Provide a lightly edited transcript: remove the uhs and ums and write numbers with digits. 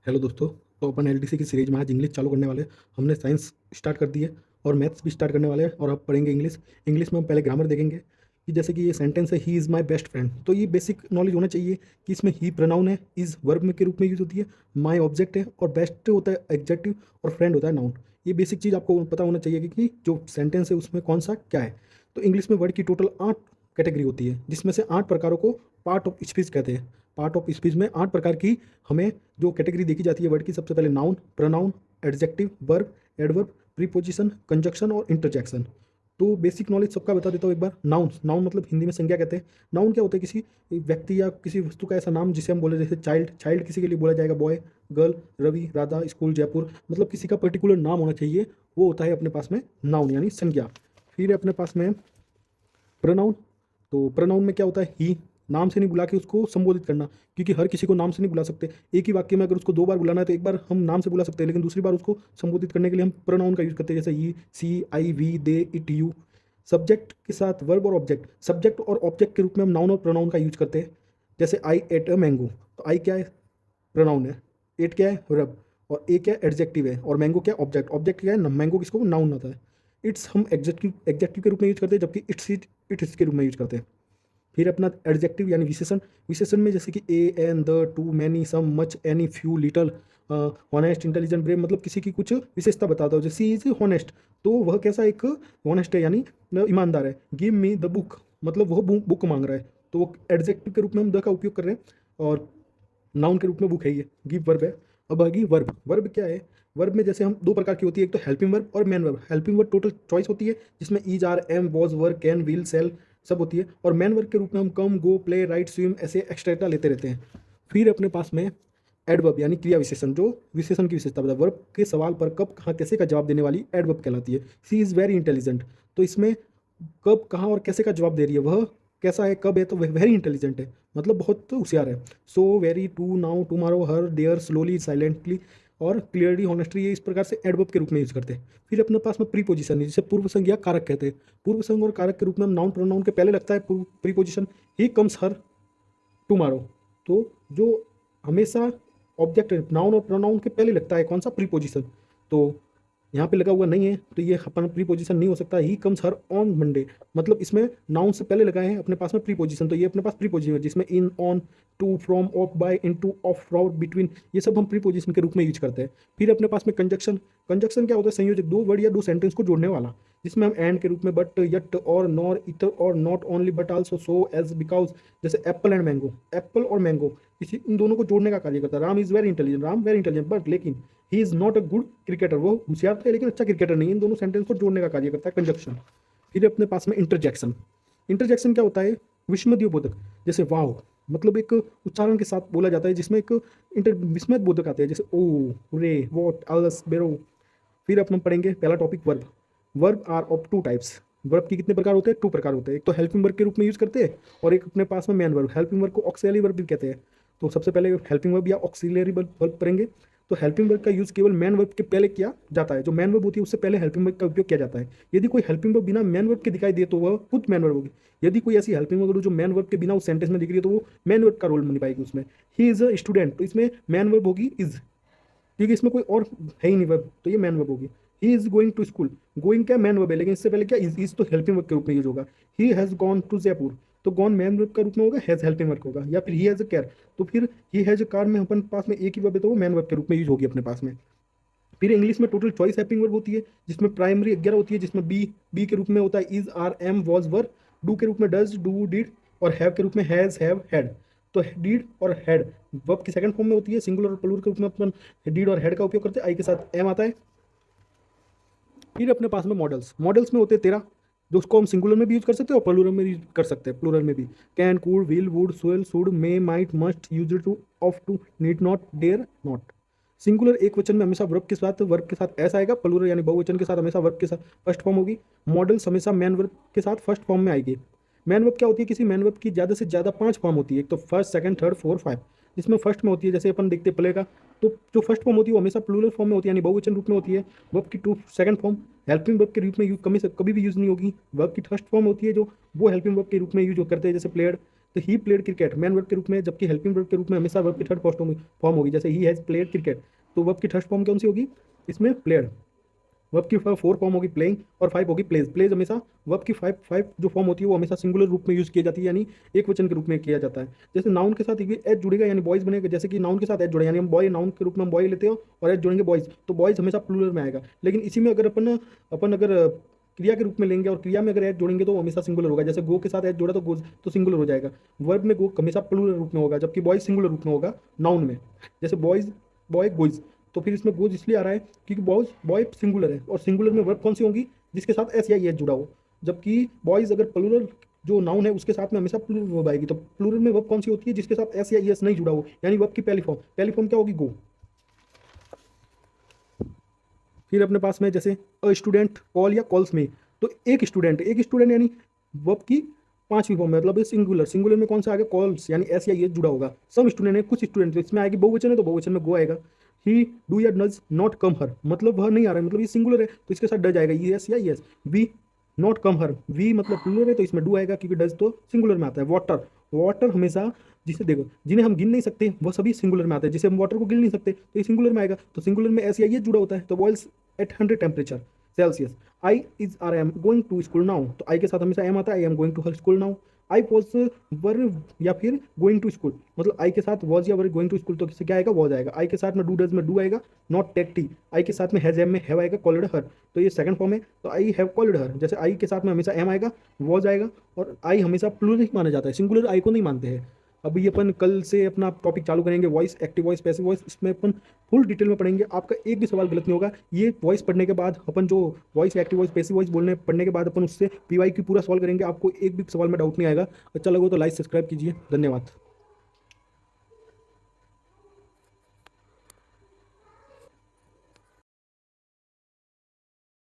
Hello दोस्तों। तो अपन LTC की सीरीज में आज इंग्लिश चालू करने वाले हैं। हमने साइंस स्टार्ट कर दी है और मैथ्स भी स्टार्ट करने वाले हैं और अब पढ़ेंगे इंग्लिश। इंग्लिश में हम पहले ग्रामर देखेंगे कि जैसे कि ये सेंटेंस है he is my best friend, तो ये बेसिक नॉलेज होना चाहिए कि इसमें ही प्रोनाउन है, इज़ वर्ब में के रूप में यूज होती है, माई ऑब्जेक्ट है और बेस्ट होता है एडजेक्टिव और फ्रेंड होता है नाउन। ये बेसिक चीज़ आपको पता होना चाहिए कि जो सेंटेंस है उसमें कौन सा क्या है। तो इंग्लिश में वर्ड की टोटल 8 कैटेगरी होती है, जिसमें से 8 प्रकारों को पार्ट ऑफ स्पीच कहते हैं। पार्ट ऑफ स्पीच में 8 प्रकार की हमें जो कैटेगरी देखी जाती है वर्ड की, सबसे पहले noun, pronoun, adjective, verb, adverb, preposition, conjunction और इंटरजेक्शन। तो बेसिक नॉलेज सबका बता देता हूँ एक बार। नाउन, नाउन मतलब हिंदी में संज्ञा कहते हैं। नाउन क्या होता है? किसी व्यक्ति या किसी वस्तु का ऐसा नाम जिसे हम बोले, जैसे चाइल्ड, चाइल्ड किसी के लिए बोला जाएगा boy, girl, Ravi, Radha, school, Jaipur, मतलब किसी का पर्टिकुलर नाम होना चाहिए, वो होता है अपने पास में नाउन यानी संज्ञा। फिर अपने पास में प्रोनाउन। तो प्रोनाउन में क्या होता है? ही, नाम से नहीं बुला के उसको संबोधित करना, क्योंकि हर किसी को नाम से नहीं बुला सकते। एक ही वाक्य में अगर उसको 2 बार बुलाना है तो एक बार हम नाम से बुला सकते हैं, लेकिन दूसरी बार उसको संबोधित करने के लिए हम प्रोनाउन का यूज करते हैं, जैसे he, she, I, we, they, it, you. Subject के साथ वर्ब और ऑब्जेक्ट, सब्जेक्ट और ऑब्जेक्ट के रूप में हम नाउन और प्रोनाउन का यूज करते हैं। जैसे आई एट अ मैंगो, तो आई क्या है? प्रोनाउन है। एट क्या है? वर्ब। और ए क्या है? एडजेक्टिव है। और मैंगो क्या है? ऑब्जेक्ट। ऑब्जेक्ट क्या है? मैंगो किसको नाउन आता है। इट्स हम एडजेक्टिव एडजेक्टिव के रूप में यूज करते हैं, जबकि इट्स के रूप में यूज करते हैं। फिर अपना एडजेक्टिव यानी विशेषण। विशेषण में जैसे कि a, an, the, two, many, some, much, any, few, little, honest, intelligent, brave, मतलब किसी की कुछ विशेषता बताता हो। जैसे सी इज हॉनेस्ट, तो वह कैसा एक हॉनेस्ट है यानी ईमानदार है। गिव मी द बुक, मतलब वह बुक मांग रहा है, तो वो एडजेक्टिव के रूप में हम द का उपयोग कर रहे हैं। और नाउन के रूप में बुक है ये। गिव वर्ब है। अब आगे वर्ब। वर्ब क्या है? वर्ब में जैसे हम 2 प्रकार की होती है, एक तो हेल्पिंग वर्ब और main verb. Helping verb total choice होती है, जिसमें is, are, am, was, were, can, will, shall सब होती है। और मैन वर्ब के रूप में हम कम, गो, प्ले, राइट, स्विम ऐसे एक्स्ट्रा लेते रहते हैं। फिर अपने पास में एडवर्ब यानी क्रिया विशेषण, जो विशेषण की विशेषता बता, वर्ब के सवाल पर कब, कहाँ, कैसे का जवाब देने वाली एडवर्ब कहलाती है। सी इज़ वेरी इंटेलिजेंट, तो इसमें कब, कहाँ और कैसे का जवाब दे रही है, वह कैसा है, कब है, तो वह वेरी इंटेलिजेंट है, मतलब बहुत होशियार है। So, very, too, now, tomorrow, here, there, slowly, silently और क्लियरली, ऑनेस्टली, ये इस प्रकार से एडवर्ब के रूप में यूज करते हैं। फिर अपने पास में प्रीपोजिशन है, जिसे पूर्व संज्ञा या कारक कहते हैं। पूर्व संज्ञा और कारक के रूप में हम नाउन प्रोनाउन के पहले लगता है preposition. He comes, her, tomorrow. तो जो हमेशा ऑब्जेक्ट नाउन और प्रोनाउन के पहले लगता है कौन सा? प्रीपोजिशन। तो यहाँ पे लगा हुआ नहीं है, तो ये अपन प्रीपोजिशन नहीं हो सकता। He comes her on Monday, मतलब इसमें नाउन से पहले लगाए हैं अपने पास में प्रीपोजिशन, तो ये अपने पास प्रीपोजिशन है, जिसमें in, on, to, from, of, by, into, of, from, between, ये सब हम प्रीपोजिशन के रूप में यूज करते हैं। फिर अपने पास में कंजक्शन। कंजक्शन क्या होता है? संयोजक, 2 वर्ड या 2 सेंटेंस को जोड़ने वाला, जिसमें हम एंड के रूप में बट, यट, और, नॉर, इतर और not only but also, so, as, because. जैसे एप्पल एंड मैंगो, एप्पल और मैंगो, इसी इन दोनों को जोड़ने का कार्य करता है। Ram is very intelligent, Ram very intelligent, but लेकिन he is not a good cricketer, वो होशियार था लेकिन अच्छा क्रिकेटर नहीं। इन दोनों सेंटेंस को जोड़ने का कार्य करता है कंजक्शन। फिर अपने पास में इंटरजेक्शन। इंटरजेक्शन क्या होता है? विस्मयोद्बोधक, जैसे वाव, मतलब एक उच्चारण के साथ बोला जाता है, जिसमें एक विस्मयोद्बोधक आते हैं, जैसे ओ, रे, वॉट, अलस, बेरो। फिर अपन पढ़ेंगे पहला topic verb. Verb are of 2 types. Verb के कितने प्रकार होते हैं? 2 प्रकार होते हैं। एक तो हेल्पिंग वर्ब के रूप में यूज करते हैं, और एक अपने पास में मैन वर्ब। हेल्पिंग वर्ब को ऑक्सिलरी वर्ब भी कहते हैं। तो सबसे पहले हेल्पिंग वर्ब या ऑक्सिलरी वर्ब पढ़ेंगे। तो हेल्पिंग वर्ब का यूज केवल मैन वर्ब के पहले किया जाता है। जो मैन वर्ब होती है उससे पहले हेल्पिंग वर्ब का उपयोग किया जाता है। यदि कोई हेल्पिंग वर्ब बिना मैन वर्ब के दिखाई दे तो वह खुद मैन वर्ब होगी। यदि कोई ऐसी हेल्पिंग वर्ब जो मैन वर्ब के बिना उस सेंटेंस में दिख रही है तो वो मैन वर्ब का रोल निभाएगी उसमें। ही इज अ स्टूडेंट, तो इसमें मैन वर्ब होगी इज, क्योंकि इसमें कोई और है ही नहीं वर्ब, तो ये मैन वर्ब होगी। He is going to school, going क्या मैन वर्ब है, लेकिन इससे पहले क्या इज तो हेल्पिंग वर्ब के रूप में यूज होगा। He has gone to Jaipur, तो गॉन मैन वर्ब का रूप में होगा, हैज हेल्पिंग वर्ब होगा। या फिर ही हैज अ केयर, तो फिर ही हैज अ कार में अपन पास में एक ही वर्ब है, तो वो मैन वर्ब के रूप में यूज होगी अपने पास में। फिर इंग्लिश में टोटल चॉइस हेल्पिंग वर्ब होती है, जिसमें प्राइमरी 11 होती है, जिसमें बी के रूप में होता है is, are, am, was, were. Do के रूप में डज, डू, डिड। और हैव के रूप में हैज, हैव, हैड। तो डीड और हैड वर्ब की सेकंड फॉर्म में होती है। सिंगुलर और प्लूरल के रूप में अपन डीड और हैड का उपयोग करते हैं। आई के साथ एम आता है। फिर अपने पास में मॉडल्स। मॉडल्स में होते हैं 13, जो उसको हम सिंगुलर में भी यूज कर सकते हैं और प्लूरल में भी यूज कर सकते हैं। प्लूरल में भी can, could, will, would, should, should, may, might, must, used to, ought to, need not, dare not. Singular एक वचन में हमेशा वर्ब के साथ एस आएगा। प्लूरल यानी बहुवचन के साथ हमेशा वर्ब के साथ फर्स्ट फॉर्म होगी। मॉडल्स हमेशा मैन वर्ब के साथ फर्स्ट फॉर्म में आएगी। मैन वर्ब क्या होती है? किसी मैन वर्ब की ज़्यादा से ज़्यादा 5 फॉर्म होती है, एक तो फर्स्ट, सेकंड, थर्ड, फोर, 5। जिसमें फर्स्ट में होती है, जैसे अपन देखते प्ले का, तो जो फर्स्ट फॉर्म होती है वो हमेशा प्लूरल फॉर्म में होती है, यानी बहुवचन रूप में होती है। वर्ब की two second form helping verb के रूप में कभी भी यूज नहीं होगी। वर्ब की फर्स्ट फॉर्म होती है जो वो हेल्पिंग वर्ब के रूप में यूज करते हैं, जैसे प्लेड, तो he played cricket man verb के रूप में, जबकि हेल्पिंग वर्ब के रूप में हमेशा वर्ब की थर्ड फॉर्म होगी। जैसे ही हैज़ प्लेड क्रिकेट, तो वर्ब की थर्ड फॉर्म कौन सी होगी इसमें? प्लेड। वर्ब की 4 फॉर्म होगी प्लेइंग और 5 होगी प्लेज। प्लेज हमेशा वर्ब की 5 जो फॉर्म होती है वो हमेशा सिंगुलर रूप में यूज की जाती है, यानी एक वचन के रूप में किया जाता है। जैसे नाउन के साथ एच जुड़ेगा यानी बॉयज बनेगा, जैसे कि नाउन के साथ एच जुड़े यानी हम बॉय, नाउन के रूप में हम बॉय लेते हो और एच जोड़ेंगे बॉयज, तो बॉयज हमेशा प्लूरल में आएगा। लेकिन इसी में अगर अपन अपन अगर क्रिया के रूप में लेंगे और क्रिया में अगर एच जोड़ेंगे तो वो हमेशा सिंगुलर होगा। जैसे गो के साथ एच जोड़ा तो गोज तो सिंगुलर हो जाएगा। वर्ब में गो हमेशा प्लूरल रूप में होगा, जबकि बॉयज सिंगुलर रूप में होगा नाउन में। जैसे बॉयज, बॉय गोइज, तो फिर इसमें गोज इसलिए आ रहा है क्योंकि बॉयज बॉय सिंगुलर है और सिंगुलर में वर्ब कौन सी होगी? जिसके साथ एस या एच जुड़ा हो। जबकि बॉयज अगर प्लूरल जो नाउन है उसके साथ में हमेशा प्लूरल वर्ब आएगी। तो प्लूरल में वर्ब कौन सी होती है? जिसके साथ एस या एस नहीं जुड़ा हो, यानी वर्ब की पहली फॉर्म क्या होगी? गो। फिर अपने पास में जैसे अ स्टूडेंट कॉल या कॉल्स में, तो एक स्टूडेंट यानी वर्ब की 5वीं फॉर्म में, मतलब सिंगुलर। सिंगुलर में कौन सा आगे? कॉल्स, यानी एस या ये जुड़ा होगा। सम स्टूडेंट है, कुछ स्टूडेंट, तो इसमें आएगी बहुवचन है तो बहुवचन में गो आएगा। ही डू या डज नॉट कम हर, मतलब वह नहीं आ रहा है, मतलब ये सिंगुलर है तो इसके साथ डज आएगा, यस या yes. We not come her, we मतलब प्लूरल है तो इसमें डू आएगा क्योंकि डज तो सिंगुलर में आता है। वाटर, वाटर हमेशा, जिसे देखो जिन्हें हम गिन नहीं सकते वह सभी सिंगुलर में आते हैं। जिसे हम वाटर को गिन नहीं सकते तो ये सिंगुलर में आएगा, तो सिंगुलर में एस या ये जुड़ा होता है। तो boils at 100 temperature Celsius. I is are am going to school now, तो आई के साथ हमेशा एम आता है, I am going to her school now. I was were या फिर गोइंग टू स्कूल, मतलब आई के साथ वॉज या वर गोइंग टू स्कूल, तो किससे क्या आएगा? वॉज आएगा। आई के साथ में डू डज में डू आएगा, नॉट टेक टी। आई के साथ में हैज एम में हैव आएगा, कॉल्ड हर, तो ये सेकंड फॉर्म है, तो आई हैव कॉल्ड हर। जैसे आई के साथ में हमेशा एम आएगा, वॉज आएगा, और आई हमेशा प्लूरल ही माना जाता है, सिंगुलर आई को नहीं मानते हैं। अभी अपन कल से अपना टॉपिक चालू करेंगे, voice, active voice, passive voice, इसमें अपन फुल डिटेल में पढ़ेंगे। आपका एक भी सवाल गलत नहीं होगा। ये वॉइस पढ़ने के बाद अपन जो voice, active voice, passive voice बोलने पढ़ने के बाद अपन उससे पीवाई की पूरा सॉल्व करेंगे, आपको एक भी सवाल में डाउट नहीं आएगा। अच्छा लगे तो लाइक सब्सक्राइब कीजिए। धन्यवाद।